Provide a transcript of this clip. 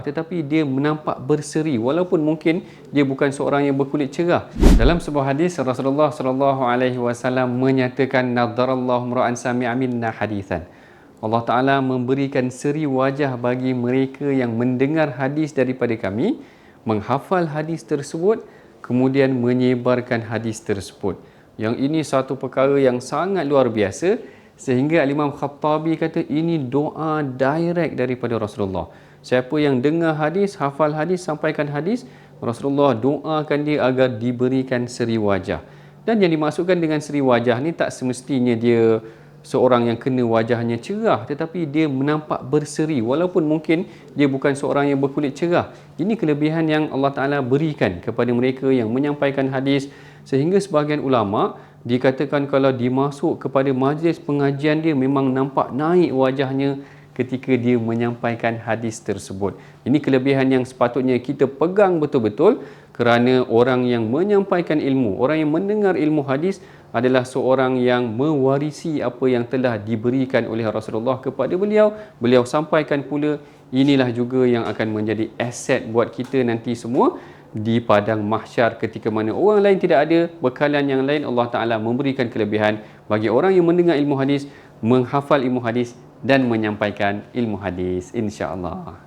tetapi dia nampak berseri walaupun mungkin dia bukan seorang yang berkulit cerah. Dalam sebuah hadis Rasulullah sallallahu alaihi wasallam menyatakan nadarallahu ra'an sami'a minna hadithan. Allah Taala memberikan seri wajah bagi mereka yang mendengar hadis daripada kami, menghafal hadis tersebut, kemudian menyebarkan hadis tersebut. Yang ini satu perkara yang sangat luar biasa sehingga Imam Khattabi kata ini doa direct daripada Rasulullah. Siapa yang dengar hadis, hafal hadis, sampaikan hadis, Rasulullah doakan dia agar diberikan seri wajah. Dan yang dimaksudkan dengan seri wajah ni tak semestinya dia seorang yang kena wajahnya cerah, tetapi dia menampak berseri walaupun mungkin dia bukan seorang yang berkulit cerah. Ini kelebihan yang Allah Ta'ala berikan kepada mereka yang menyampaikan hadis, sehingga sebahagian ulama dikatakan kalau dimasuk kepada majlis pengajian dia memang nampak naik wajahnya ketika dia menyampaikan hadis tersebut. Ini kelebihan yang sepatutnya kita pegang betul-betul, kerana orang yang menyampaikan ilmu, orang yang mendengar ilmu hadis adalah seorang yang mewarisi apa yang telah diberikan oleh Rasulullah kepada beliau. Beliau sampaikan pula, inilah juga yang akan menjadi aset buat kita nanti semua di padang mahsyar ketika mana orang lain tidak ada bekalan yang lain. Allah Ta'ala memberikan kelebihan bagi orang yang mendengar ilmu hadis, menghafal ilmu hadis dan menyampaikan ilmu hadis, insya-Allah.